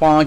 5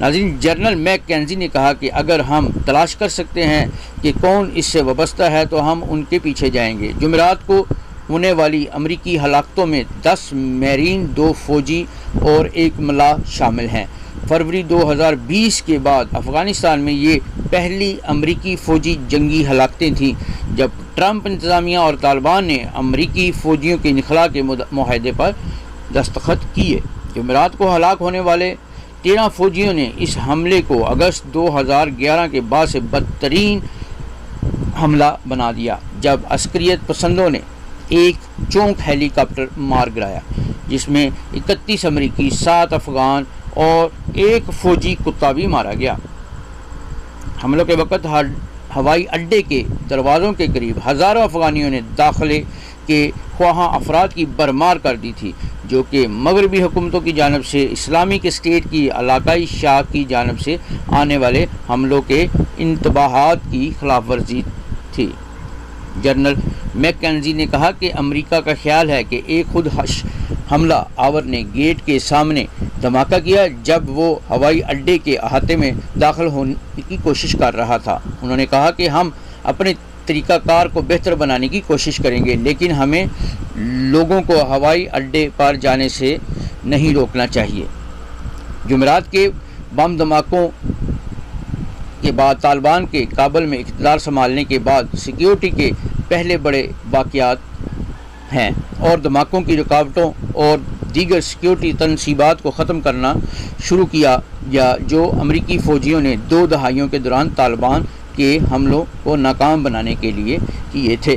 ناظرین، general make کینزی نے کہا کہ اگر ہم تلاش کر سکتے ہیں کہ کون اس سے وابستہ ہے تو ہم ان کے پیچھے جائیں گے۔ جمعرات کو ہونے والی امریکی ہلاکتوں میں 10 میرین، 2 فوجی اور 1 ملاح شامل ہیں۔ فروری 2020 کے بعد افغانستان میں یہ پہلی امریکی فوجی جنگی ہلاکتیں تھیں جب ٹرمپ انتظامیہ اور طالبان نے امریکی فوجیوں کے انخلاء کے معاہدے پر دستخط کیے۔ جمعرات کو ہلاک ہونے والے 13 فوجیوں نے اس حملے کو اگست 2011 کے بعد سے بدترین حملہ بنا دیا، جب عسکریت پسندوں نے ایک چونک ہیلی کاپٹر مار گرایا جس میں 31 امریکی، 7 افغان اور 1 فوجی کتا بھی مارا گیا۔ حملوں کے وقت ہوائی اڈے کے دروازوں کے قریب ہزاروں افغانیوں نے داخلے کے خواہاں افراد کی بھرمار کر دی تھی، جو کہ مغربی حکومتوں کی جانب سے اسلامک اسٹیٹ کی علاقائی شاخ کی جانب سے آنے والے حملوں کے انتباہات کی خلاف ورزی تھی۔ جنرل میک کینزی نے کہا کہ امریکہ کا خیال ہے کہ ایک خود حملہ آور نے گیٹ کے سامنے دھماکہ کیا جب وہ ہوائی اڈے کے احاطے میں داخل ہونے کی کوشش کر رہا تھا۔ انہوں نے کہا کہ ہم اپنے طریقہ کار کو بہتر بنانے کی کوشش کریں گے، لیکن ہمیں لوگوں کو ہوائی اڈے پر جانے سے نہیں روکنا چاہیے۔ جمعرات کے بم دھماکوں کے بعد طالبان کے کابل میں اقتدار سنبھالنے کے بعد سیکیورٹی کے پہلے بڑے واقعات ہیں اور دھماکوں کی رکاوٹوں اور دیگر سیکیورٹی تنصیبات کو ختم کرنا شروع کیا گیا جو امریکی فوجیوں نے 2 دہائیوں کے دوران طالبان کے حملوں کو ناکام بنانے کے لیے کیے تھے۔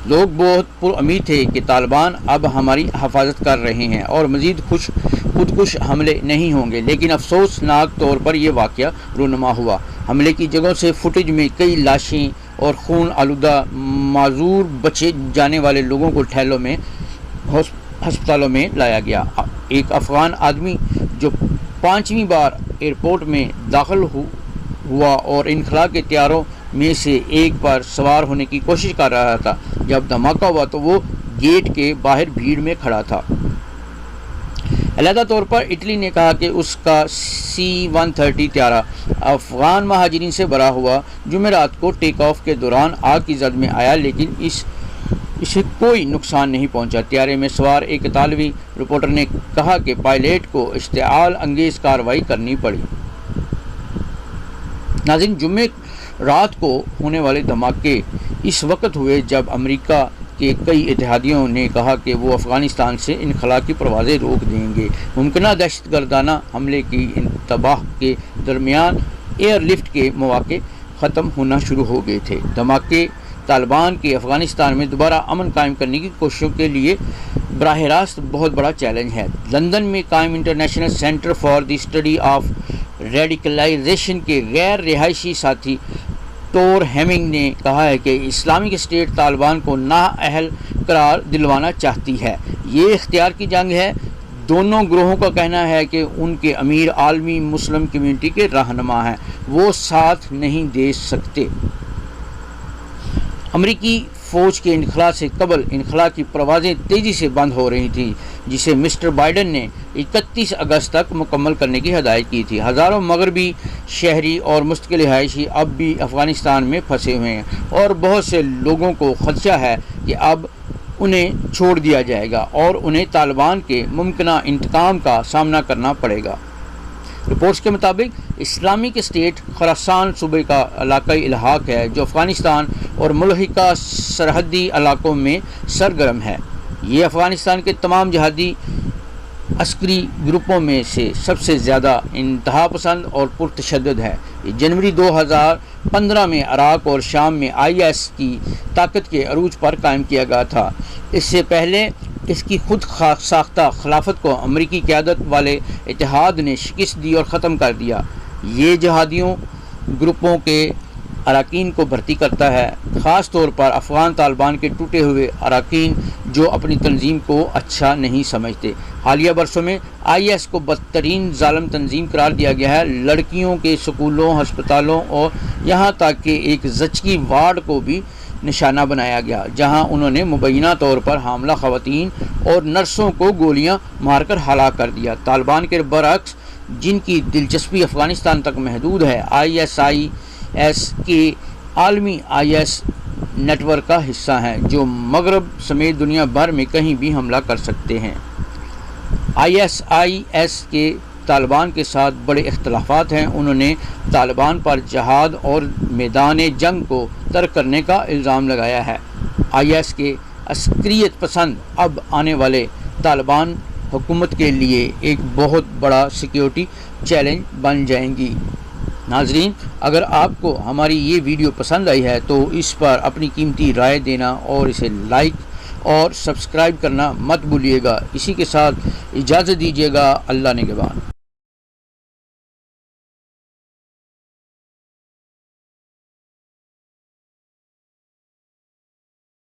لوگ بہت پر امید تھے کہ طالبان اب ہماری حفاظت کر رہے ہیں اور مزید خودکش حملے نہیں ہوں گے، لیکن افسوسناک طور پر یہ واقعہ رونما ہوا۔ حملے کی جگہوں سے فوٹیج میں کئی لاشیں اور خون آلودہ معذور بچے جانے والے لوگوں کو ٹھیلوں میں ہسپتالوں میں لایا گیا۔ ایک افغان آدمی جو 5ویں بار ایئرپورٹ میں داخل ہوا اور انخلاء کے طیاروں میں سے ایک پر سوار ہونے کی کوشش کر رہا تھا جب دھماکہ ہوا تو وہ گیٹ کے باہر بھیڑ میں کھڑا تھا۔ علیحدہ طور پر اٹلی نے کہا کہ اس کا C-130 طیارہ افغان مہاجرین سے بھرا ہوا جمعرات کو ٹیک آف کے دوران آگ کی زد میں آیا، لیکن اسے کوئی نقصان نہیں پہنچا۔ طیارے میں سوار ایک اطالوی رپورٹر نے کہا کہ پائلٹ کو اشتعال انگیز کارروائی کرنی پڑی۔ ناظرین، جمعے رات کو ہونے والے دھماکے اس وقت ہوئے جب امریکہ کے کئی اتحادیوں نے کہا کہ وہ افغانستان سے انخلاء کی پروازیں روک دیں گے۔ ممکنہ دہشت گردانہ حملے کی انتباہ کے درمیان ایئر لفٹ کے مواقع ختم ہونا شروع ہو گئے تھے۔ دھماکے طالبان کے افغانستان میں دوبارہ امن قائم کرنے کی کوششوں کے لیے براہ راست بہت بڑا چیلنج ہے۔ لندن میں قائم international centre for the study of radicalisation کے غیر رہائشی ساتھی ٹور ہیمنگ نے کہا ہے کہ اسلامک اسٹیٹ طالبان کو نااہل قرار دلوانا چاہتی ہے۔ یہ اختیار کی جنگ ہے۔ دونوں گروہوں کا کہنا ہے کہ ان کے امیر عالمی مسلم کمیونٹی کے رہنما ہیں، وہ ساتھ نہیں دے سکتے۔ امریکی فوج کے انخلاء سے قبل انخلاء کی پروازیں تیزی سے بند ہو رہی تھیں، جسے مسٹر بائیڈن نے 31 اگست تک مکمل کرنے کی ہدایت کی تھی۔ ہزاروں مغربی شہری اور مستقل رہائشی اب بھی افغانستان میں پھنسے ہوئے ہیں اور بہت سے لوگوں کو خدشہ ہے کہ اب انہیں چھوڑ دیا جائے گا اور انہیں طالبان کے ممکنہ انتقام کا سامنا کرنا پڑے گا۔ رپورٹس کے مطابق اسلامک اسٹیٹ خراسان صوبے کا علاقائی الحاق ہے جو افغانستان اور ملحقہ سرحدی علاقوں میں سرگرم ہے۔ یہ افغانستان کے تمام جہادی عسکری گروپوں میں سے سب سے زیادہ انتہا پسند اور پرتشدد ہے۔ یہ جنوری 2015 میں عراق اور شام میں IS کی طاقت کے عروج پر قائم کیا گیا تھا۔ اس سے پہلے اس کی خود ساختہ خلافت کو امریکی قیادت والے اتحاد نے شکست دی اور ختم کر دیا۔ یہ جہادیوں گروپوں کے اراکین کو بھرتی کرتا ہے، خاص طور پر افغان طالبان کے ٹوٹے ہوئے اراکین جو اپنی تنظیم کو اچھا نہیں سمجھتے۔ حالیہ برسوں میں IS کو بدترین ظالم تنظیم قرار دیا گیا ہے۔ لڑکیوں کے سکولوں، ہسپتالوں اور یہاں تک کہ ایک زچگی وارڈ کو بھی نشانہ بنایا گیا، جہاں انہوں نے مبینہ طور پر حاملہ خواتین اور نرسوں کو گولیاں مار کر ہلاک کر دیا۔ طالبان کے برعکس جن کی دلچسپی افغانستان تک محدود ہے، ISIS کے عالمی IS نیٹ ورک کا حصہ ہیں جو مغرب سمیت دنیا بھر میں کہیں بھی حملہ کر سکتے ہیں۔ ISIS کے طالبان کے ساتھ بڑے اختلافات ہیں۔ انہوں نے طالبان پر جہاد اور میدان جنگ کو ترک کرنے کا الزام لگایا ہے۔ IS کے عسکریت پسند اب آنے والے طالبان حکومت کے لیے ایک بہت بڑا سیکیورٹی چیلنج بن جائیں گی۔ ناظرین، اگر آپ کو ہماری یہ ویڈیو پسند آئی ہے تو اس پر اپنی قیمتی رائے دینا اور اسے لائک اور سبسکرائب کرنا مت بھولیے گا۔ اسی کے ساتھ اجازت دیجیے گا۔ اللہ نگہبان۔